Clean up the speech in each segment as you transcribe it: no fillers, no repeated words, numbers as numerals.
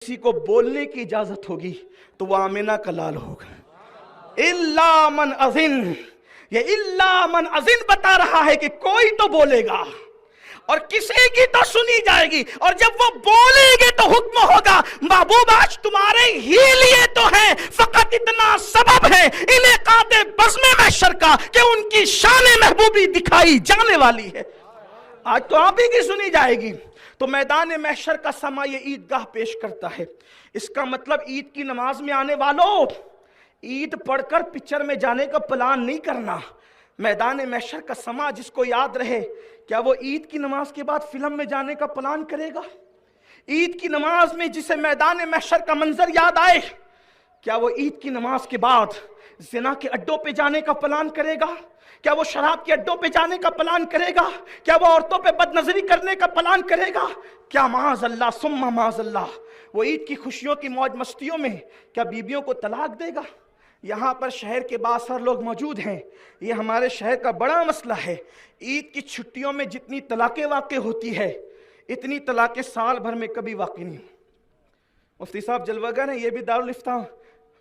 کسی کو بولنے کی اجازت ہوگی تو وہ آمینہ کا لال ہوگا۔ الا من اذن، یہ الا من اذن بتا رہا ہے کہ کوئی تو بولے گا اور کسی کی تو سنی جائے گی، اور جب وہ بولیں گے تو حکم ہوگا محبوب آج تمہارے ہی لیے تو ہے، فقط اتنا سبب ہے انعقاد بزم محشر کا کہ ان کی شان محبوبی دکھائی جانے والی ہے۔ آج تو آپ ہی کی سنی جائے گی۔ تو میدان محشر کا سما یہ عیدگاہ پیش کرتا ہے۔ اس کا مطلب عید کی نماز میں آنے والوں، عید پڑھ کر پکچر میں جانے کا پلان نہیں کرنا۔ میدان محشر کا سما جس کو یاد رہے، کیا وہ عید کی نماز کے بعد فلم میں جانے کا پلان کرے گا؟ عید کی نماز میں جسے میدان محشر کا منظر یاد آئے، کیا وہ عید کی نماز کے بعد زنا کے اڈوں پہ جانے کا پلان کرے گا؟ کیا وہ شراب کے اڈوں پہ جانے کا پلان کرے گا؟ کیا وہ عورتوں پہ بد نظری کرنے کا پلان کرے گا؟ کیا معاذ اللہ ثم معاذ اللہ وہ عید کی خوشیوں کی موج مستیوں میں کیا بیویوں کو طلاق دے گا؟ یہاں پر شہر کے باثر لوگ موجود ہیں، یہ ہمارے شہر کا بڑا مسئلہ ہے۔ عید کی چھٹیوں میں جتنی طلاقیں واقع ہوتی ہے، اتنی طلاقیں سال بھر میں کبھی واقع نہیں۔ مفتی صاحب جلوہ گر ہیں، یہ بھی دارالفتاح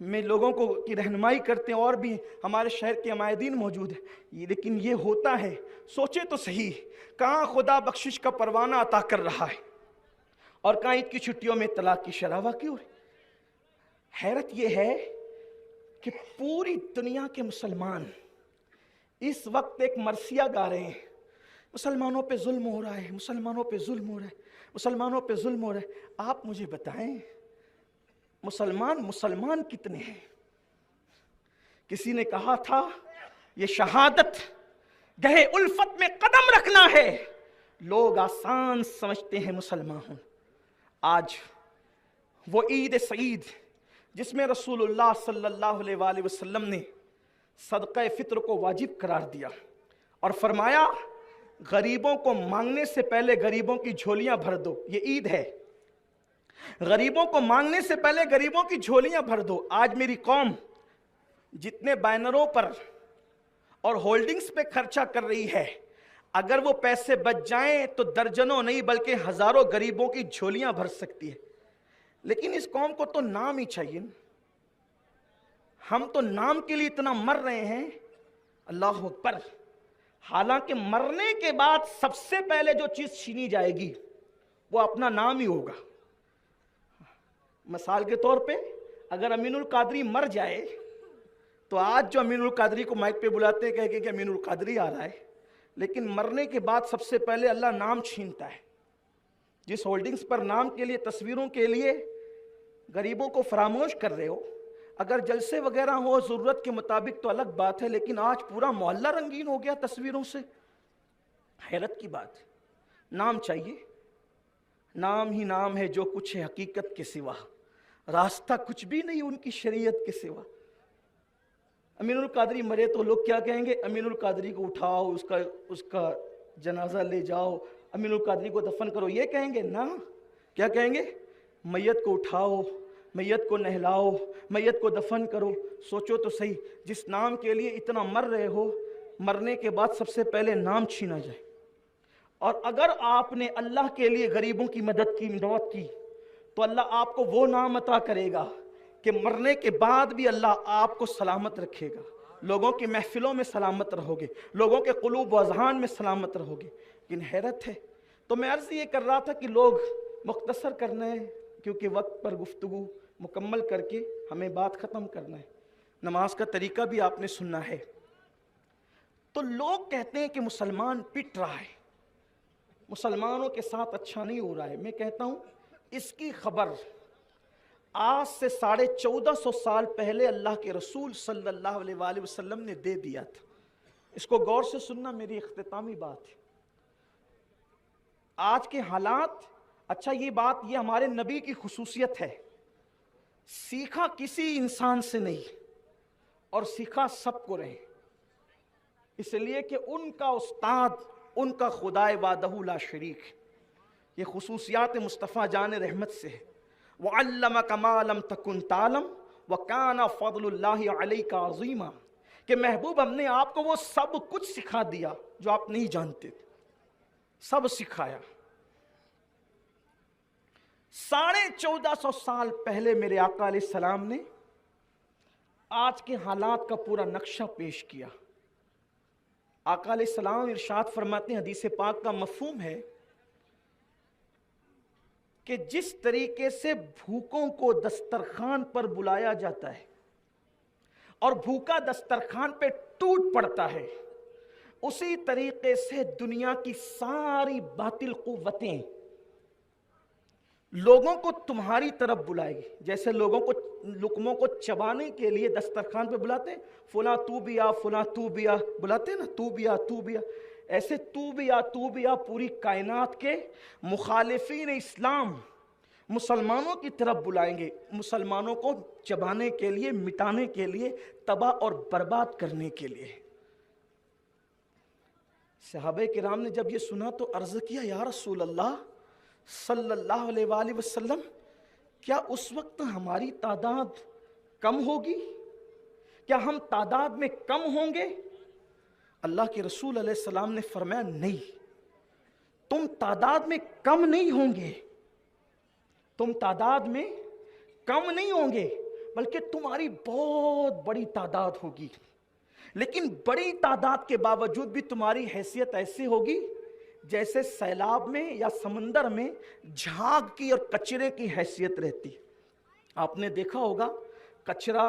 میں لوگوں کو کی رہنمائی کرتے ہیں، اور بھی ہمارے شہر کے عمائدین موجود ہیں، لیکن یہ ہوتا ہے۔ سوچے تو صحیح، کہاں خدا بخشش کا پروانہ عطا کر رہا ہے اور کہاں عید کی چھٹیوں میں طلاق کی شرح واقع ہو رہی۔ حیرت یہ ہے کہ پوری دنیا کے مسلمان اس وقت ایک مرثیہ گا رہے ہیں، مسلمانوں پہ ظلم ہو رہا ہے، مسلمانوں پہ ظلم ہو رہا ہے، مسلمانوں پہ ظلم ہو رہا ہے۔ آپ مجھے بتائیں مسلمان کتنے ہیں؟ کسی نے کہا تھا یہ شہادت گہے الفت میں قدم رکھنا ہے، لوگ آسان سمجھتے ہیں مسلمان ہوں۔ آج وہ عید سعید جس میں رسول اللہ صلی اللہ علیہ وآلہ وسلم نے صدقہ فطر کو واجب قرار دیا اور فرمایا غریبوں کو مانگنے سے پہلے غریبوں کی جھولیاں بھر دو، یہ عید ہے، غریبوں کو مانگنے سے پہلے غریبوں کی جھولیاں بھر دو۔ آج میری قوم جتنے بینروں پر اور ہولڈنگز پہ خرچہ کر رہی ہے، اگر وہ پیسے بچ جائیں تو درجنوں نہیں بلکہ ہزاروں غریبوں کی جھولیاں بھر سکتی ہے۔ لیکن اس قوم کو تو نام ہی چاہیے، ہم تو نام کے لیے اتنا مر رہے ہیں، اللہ اکبر۔ حالانکہ مرنے کے بعد سب سے پہلے جو چیز چھینی جائے گی وہ اپنا نام ہی ہوگا۔ مثال کے طور پہ اگر امین القادری مر جائے تو آج جو امین القادری کو مائک پہ بلاتے ہیں کہہ کہ امین القادری آ رہا ہے، لیکن مرنے کے بعد سب سے پہلے اللہ نام چھینتا ہے۔ جس ہولڈنگز پر نام کے لیے تصویروں کے لیے غریبوں کو فراموش کر رہے ہو، اگر جلسے وغیرہ ہو ضرورت کے مطابق تو الگ بات ہے، لیکن آج پورا محلہ رنگین ہو گیا تصویروں سے۔ حیرت کی بات، نام چاہیے، نام ہی نام ہے جو کچھ ہے حقیقت کے سوا، راستہ کچھ بھی نہیں ان کی شریعت کے سوا۔ امین القادری مرے تو لوگ کیا کہیں گے؟ امین القادری کو اٹھاؤ، اس کا جنازہ لے جاؤ، امین القادری کو دفن کرو، یہ کہیں گے نا؟ کیا کہیں گے؟ میت کو اٹھاؤ، میت کو نہلاؤ، میت کو دفن کرو۔ سوچو تو صحیح، جس نام کے لیے اتنا مر رہے ہو، مرنے کے بعد سب سے پہلے نام چھینا جائے۔ اور اگر آپ نے اللہ کے لیے غریبوں کی مدد کی، مدد کی، تو اللہ آپ کو وہ نام عطا کرے گا کہ مرنے کے بعد بھی اللہ آپ کو سلامت رکھے گا، لوگوں کی محفلوں میں سلامت رہو گے، لوگوں کے قلوب و اذہان میں سلامت رہو گے۔ لیکن حیرت ہے، تو میں عرض یہ کر رہا تھا کہ لوگ مختصر کرنا ہے کیونکہ وقت پر گفتگو مکمل کر کے ہمیں بات ختم کرنا ہے، نماز کا طریقہ بھی آپ نے سننا ہے۔ تو لوگ کہتے ہیں کہ مسلمان پٹ رہا ہے، مسلمانوں کے ساتھ اچھا نہیں ہو رہا ہے۔ میں کہتا ہوں اس کی خبر آج سے 1450 سال پہلے اللہ کے رسول صلی اللہ علیہ وآلہ وسلم نے دے دیا تھا۔ اس کو غور سے سننا، میری اختتامی بات ہے۔ آج کے حالات، اچھا یہ بات یہ ہمارے نبی کی خصوصیت ہے، سیکھا کسی انسان سے نہیں اور سیکھا سب کو رہے، اس لیے کہ ان کا استاد ان کا خدائے وحدہ لا شریک۔ یہ خصوصیات مصطفیٰ جان رحمت سے ہے۔ وَعَلَّمَكَ مَا لَمْ تَكُنْ تَعْلَمْ وَكَانَ فَضْلُ اللَّهِ عَلَيْكَ عَظِيمًا، کہ محبوب ہم نے آپ کو وہ سب کچھ سکھا دیا جو آپ نہیں جانتے تھے، سب سکھایا۔ 1450 سال پہلے میرے آقا علیہ السلام نے آج کے حالات کا پورا نقشہ پیش کیا۔ آقا علیہ السلام ارشاد فرماتے ہیں، حدیث پاک کا مفہوم ہے کہ جس طریقے سے بھوکوں کو دسترخوان پر بلایا جاتا ہے اور بھوکا دسترخوان پہ ٹوٹ پڑتا ہے، اسی طریقے سے دنیا کی ساری باطل قوتیں لوگوں کو تمہاری طرف بلائے گی۔ جیسے لوگوں کو لقموں کو چبانے کے لیے دسترخوان پہ بلاتے ہیں، فلاں تو بھی آ، فلاں تو بھی آ، بلاتے ہیں نا، تو بھی آ تو بھی آ، ایسے تو بھی آ تو بھی آ پوری کائنات کے مخالفین اسلام مسلمانوں کی طرف بلائیں گے، مسلمانوں کو چبانے کے لیے، مٹانے کے لیے، تباہ اور برباد کرنے کے لیے۔ صحابہ کرام نے جب یہ سنا تو عرض کیا، یا رسول اللہ صلی اللہ علیہ وآلہ وسلم، کیا اس وقت ہماری تعداد کم ہوگی؟ کیا ہم تعداد میں کم ہوں گے؟ اللہ کے رسول علیہ السلام نے فرمایا، نہیں، تم تعداد میں کم نہیں ہوں گے، تم تعداد میں کم نہیں ہوں گے، بلکہ تمہاری بہت بڑی تعداد ہوگی، لیکن بڑی تعداد کے باوجود بھی تمہاری حیثیت ایسی ہوگی جیسے سیلاب میں یا سمندر میں جھاگ کی اور کچرے کی حیثیت رہتی۔ آپ نے دیکھا ہوگا کچرا،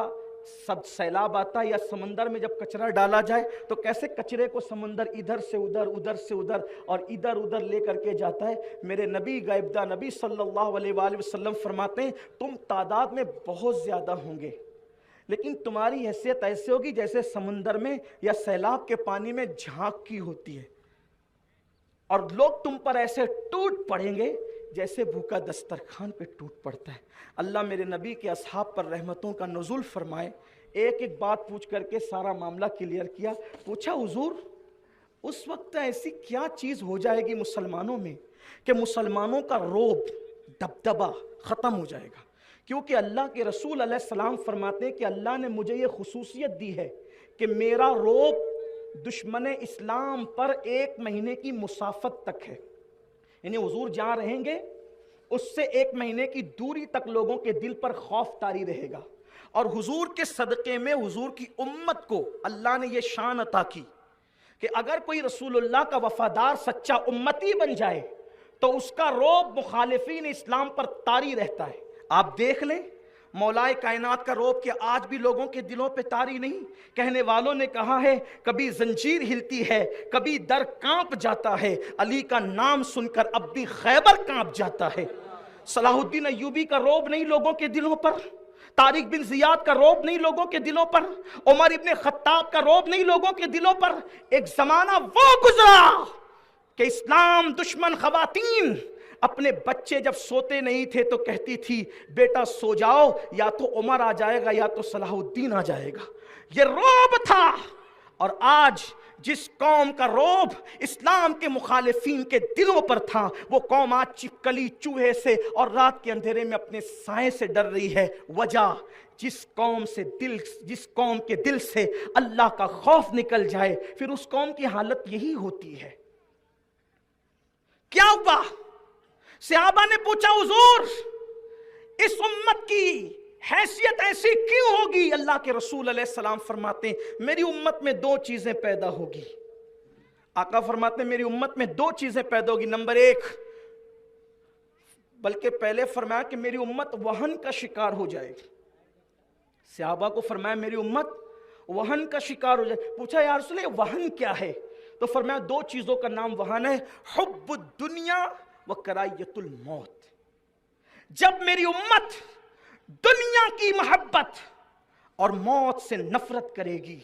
سب سیلاب آتا ہے یا سمندر میں جب کچرا ڈالا جائے تو کیسے کچرے کو سمندر ادھر سے ادھر، ادھر سے ادھر اور ادھر ادھر لے کر کے جاتا ہے۔ میرے نبی غیبدہ نبی صلی اللہ علیہ وآلہ وسلم فرماتے ہیں، تم تعداد میں بہت زیادہ ہوں گے، لیکن تمہاری حیثیت ایسے ہوگی جیسے سمندر میں یا سیلاب کے پانی میں جھاگ کی ہوتی ہے، اور لوگ تم پر ایسے ٹوٹ پڑیں گے جیسے بھوکا دسترخوان پہ ٹوٹ پڑتا ہے۔ اللہ میرے نبی کے اصحاب پر رحمتوں کا نزول فرمائے۔ ایک ایک بات پوچھ کر کے سارا معاملہ کلیئر کیا۔ پوچھا، حضور اس وقت ایسی کیا چیز ہو جائے گی مسلمانوں میں کہ مسلمانوں کا رعب، دبدبہ ختم ہو جائے گا؟ کیونکہ اللہ کے رسول علیہ السلام فرماتے ہیں کہ اللہ نے مجھے یہ خصوصیت دی ہے کہ میرا رعب دشمن اسلام پر 1 مہینے کی مسافت تک ہے، یعنی حضور جہاں رہیں گے اس سے 1 مہینے کی دوری تک لوگوں کے دل پر خوف طاری رہے گا، اور حضور کے صدقے میں حضور کی امت کو اللہ نے یہ شان عطا کی کہ اگر کوئی رسول اللہ کا وفادار سچا امتی بن جائے تو اس کا رعب مخالفین اسلام پر طاری رہتا ہے۔ آپ دیکھ لیں مولائے کائنات کا رعب کہ آج بھی لوگوں کے دلوں پہ طاری نہیں۔ کہنے والوں نے کہا ہے، کبھی زنجیر ہلتی ہے، کبھی در کانپ جاتا ہے، علی کا نام سن کر اب بھی خیبر کانپ جاتا ہے۔ صلاح الدین ایوبی کا رعب نہیں لوگوں کے دلوں پر، طارق بن زیاد کا رعب نہیں لوگوں کے دلوں پر، عمر ابن خطاب کا رعب نہیں لوگوں کے دلوں پر۔ ایک زمانہ وہ گزرا کہ اسلام دشمن خواتین اپنے بچے جب سوتے نہیں تھے تو کہتی تھی، بیٹا سو جاؤ، یا تو عمر آ جائے گا یا تو صلاح الدین آ جائے گا۔ یہ رعب تھا۔ اور آج جس قوم کا رعب اسلام کے مخالفین کے دلوں پر تھا، وہ قوم آج چپکلی چوہے سے اور رات کے اندھیرے میں اپنے سائے سے ڈر رہی ہے۔ وجہ، جس قوم کے دل سے اللہ کا خوف نکل جائے پھر اس قوم کی حالت یہی ہوتی ہے۔ کیا ہوا؟ صحابہ نے پوچھا، حضور اس امت کی حیثیت ایسی کیوں ہوگی؟ اللہ کے رسول علیہ السلام فرماتے ہیں، میری امت میں 2 چیزیں پیدا ہوگی۔ آقا فرماتے ہیں میری امت میں 2 چیزیں پیدا ہوگی۔ نمبر 1، بلکہ پہلے فرمایا کہ میری امت وہن کا شکار ہو جائے گی۔ صحابہ کو فرمایا میری امت وہن کا شکار ہو جائے۔ پوچھا یا رسول اللہ وہن کیا ہے؟ تو فرمایا 2 چیزوں کا نام وہن ہے، حب الدنیا و کراہیت الموت۔ جب میری امت دنیا کی محبت اور موت سے نفرت کرے گی،